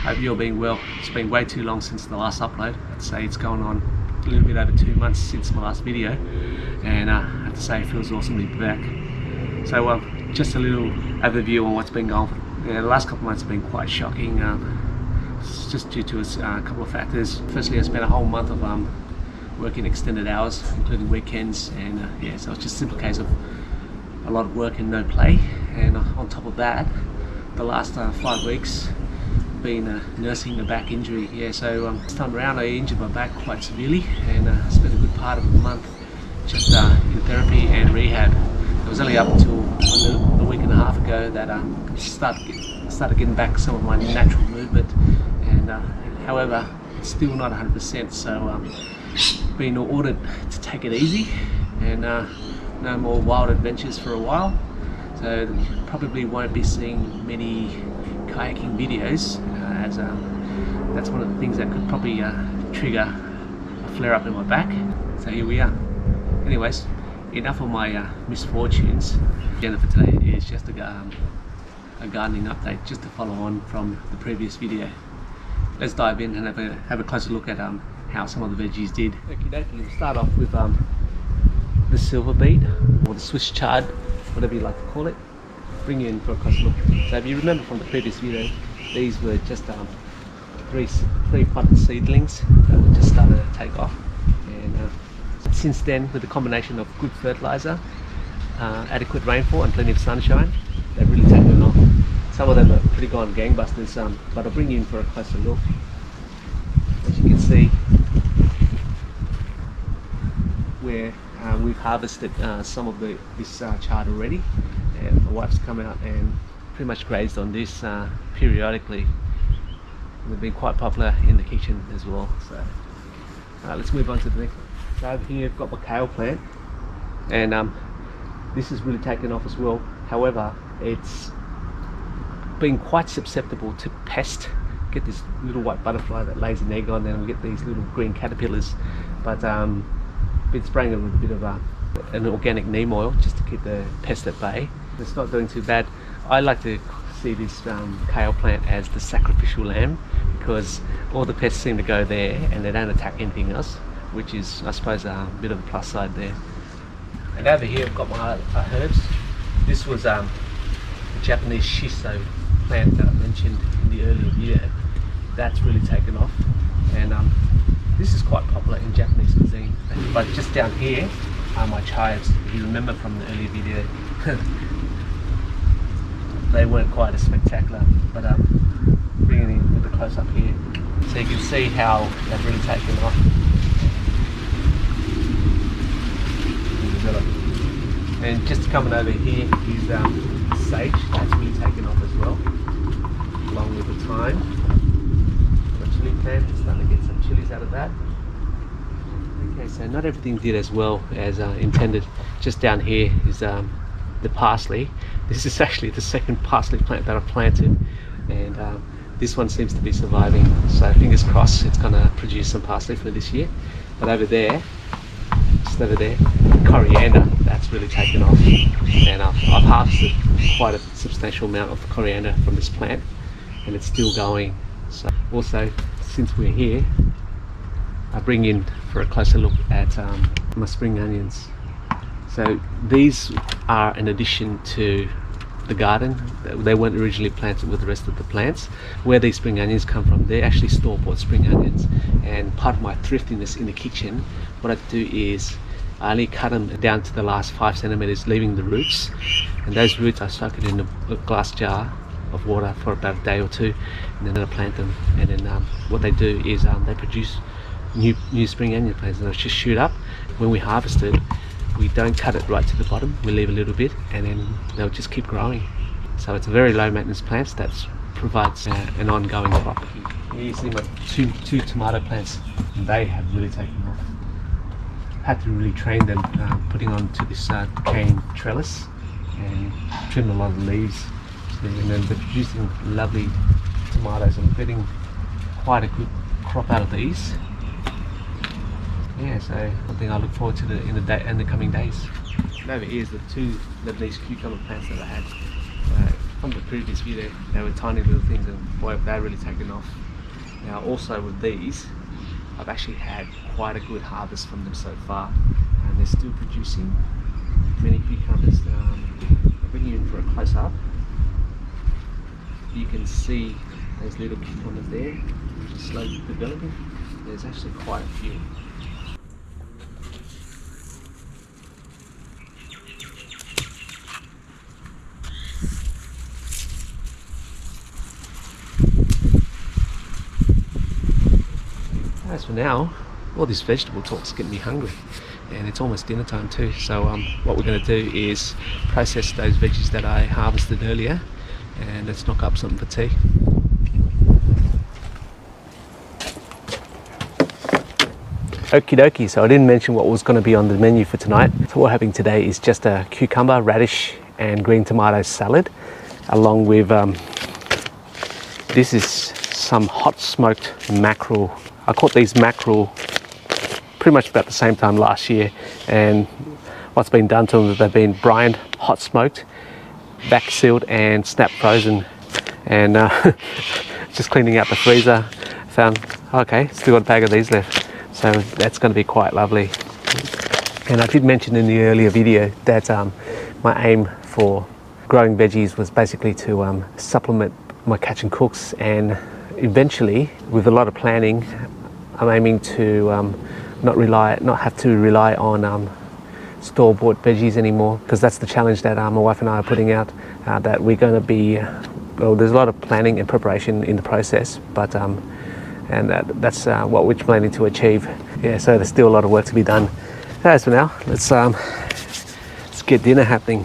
Hope you're being well. It's been way too long since the last upload. I'd say it's going on a little bit over 2 months since my last video, and I have to say it feels awesome to be back. So just a little overview on what's been going on. The last couple of months have been quite shocking. It's just due to a couple of factors. Firstly, I spent a whole month of working extended hours, including weekends, and yeah, so it's just a simple case of a lot of work and no play. And on top of that, the last 5 weeks been nursing a back injury. Yeah, so this time around I injured my back quite severely, and spent a good part of the month just in therapy and rehab. It was only up until a week and a half ago that I started getting back some of my natural movement, and however it's still not 100%, so been ordered to take it easy and no more wild adventures for a while. So probably won't be seeing many kayaking videos, as that's one of the things that could probably trigger a flare up in my back. So here we are. Anyways, enough of my misfortunes. The agenda for today is just a gardening update, just to follow on from the previous video. Let's dive in and have a closer look at how some of the veggies did. Okay, we'll start off with the silver beet, or the Swiss chard, whatever you like to call it. Bring you in for a closer look. So if you remember from the previous video, these were just three potted seedlings that were just starting to take off, and since then, with the combination of good fertilizer, adequate rainfall and plenty of sunshine, they've really taken off. Some of them are pretty gone gangbusters, but I'll bring you in for a closer look. As you can see, where we've harvested some of this chard already, and my wife's come out and pretty much grazed on this periodically. They've been quite popular in the kitchen as well. So let's move on to the next one. So over here I've got my kale plant, and this has really taken off as well. However, it's been quite susceptible to pest. Get this little white butterfly that lays an egg on, and we get these little green caterpillars. But been spraying it with a bit of an organic neem oil just to keep the pest at bay. It's not doing too bad. I like to see this kale plant as the sacrificial lamb, because all the pests seem to go there and they don't attack anything else, which is, I suppose, a bit of a plus side there. And over here I've got my herbs. This was the Japanese shiso plant that I mentioned in the earlier video. That's really taken off, and this is quite popular in Japanese cuisine. But just down here are my chives. If you remember from the earlier video, they weren't quite as spectacular, but bringing in with the close up here, so you can see how they've really taken off. And just coming over here is sage. That's really taken off as well, along with the thyme. The chili plant, starting to get some chilies out of that. Okay, so not everything did as well as intended. Just down here is the parsley. This is actually the second parsley plant that I've planted, and this one seems to be surviving, so fingers crossed it's going to produce some parsley for this year. But over there, just over there, coriander, that's really taken off, and I've harvested quite a substantial amount of coriander from this plant, and it's still going. So also, since we're here, I bring in for a closer look at my spring onions. So these are in addition to the garden. They weren't originally planted with the rest of the plants. Where these spring onions come from, they're actually store-bought spring onions, and part of my thriftiness in the kitchen, what I do is I only cut them down to the last 5 centimeters, leaving the roots, and those roots I soak it in a glass jar of water for about a day or two, and then I plant them. And then what they do is they produce new spring onion plants, and they'll just shoot up. When we harvest it, we don't cut it right to the bottom, we leave a little bit, and then they'll just keep growing. So it's a very low maintenance plant that provides an ongoing crop. Here you see my two tomato plants, and they have really taken off. Had to really train them, putting onto this cane trellis and trim a lot of leaves, and then they're producing lovely tomatoes, and getting quite a good crop out of these. Yeah, so something I look forward to in the coming days. And over here is the two Lebanese cucumber plants that I had. from the previous video, they were tiny little things, and boy, they're really taken off. Now also with these, I've actually had quite a good harvest from them so far, and they're still producing many cucumbers. I'll bring you in for a close up. You can see those little cucumbers there, slowly developing. There's actually quite a few. As for now, all this vegetable talk's getting me hungry, and it's almost dinner time too. So what we're going to do is process those veggies that I harvested earlier, and let's knock up something for tea. Okie dokie, so I didn't mention what was going to be on the menu for tonight. So what we're having today is just a cucumber, radish and green tomato salad, along with this is some hot smoked mackerel. I caught these mackerel pretty much about the same time last year, and what's been done to them is they've been brined, hot smoked, vac sealed and snap frozen. And just cleaning out the freezer, found, okay, still got a bag of these left. So that's going to be quite lovely. And I did mention in the earlier video that my aim for growing veggies was basically to supplement my catch and cooks, and eventually, with a lot of planning, I'm aiming to not have to rely on store-bought veggies anymore, because that's the challenge that my wife and I are putting out. That we're going to be, well, there's a lot of planning and preparation in the process, but and that's what we're planning to achieve. Yeah, so there's still a lot of work to be done. As for now, let's get dinner happening.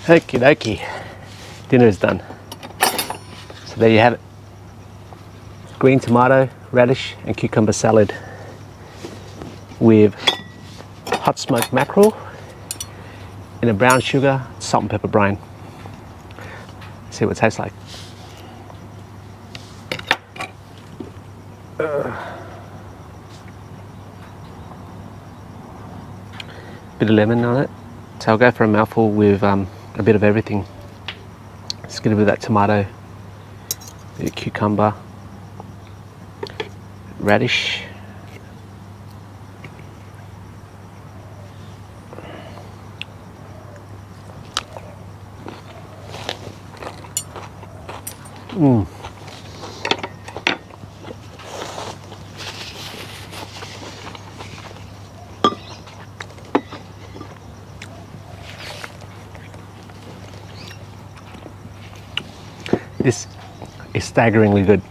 Okie dokie, dinner is done. So there you have it. Green tomato, radish and cucumber salad with hot smoked mackerel in a brown sugar, salt and pepper brine. See what it tastes like. Bit of lemon on it. So I'll go for a mouthful with a bit of everything. Just get a bit of that tomato, a bit of cucumber, radish, This is staggeringly good.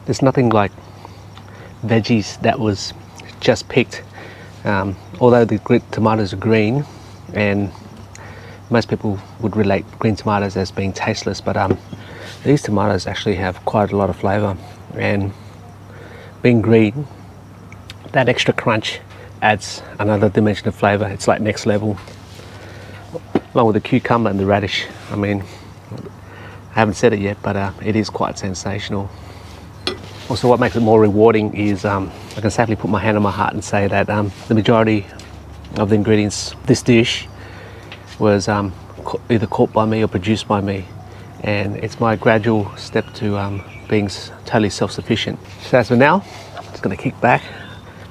There's nothing like veggies that was just picked. Although the tomatoes are green, and most people would relate green tomatoes as being tasteless, but these tomatoes actually have quite a lot of flavour, and being green, that extra crunch adds another dimension of flavour. It's like next level. Along with the cucumber and the radish. I mean, I haven't said it yet, but it is quite sensational. Also, what makes it more rewarding is I can safely put my hand on my heart and say that the majority of the ingredients of this dish was either caught by me or produced by me, and it's my gradual step to being totally self-sufficient. So as for now, I'm just going to kick back,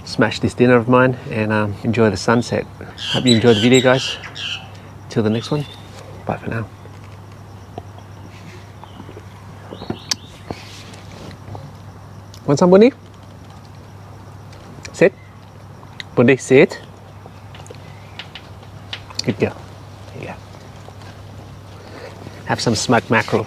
smash this dinner of mine, and enjoy the sunset. Hope you enjoyed the video, guys. Till the next one, bye for now. Want some, Bunny? Sit. Bunny, sit. Good girl. There you go. Have some smoked mackerel.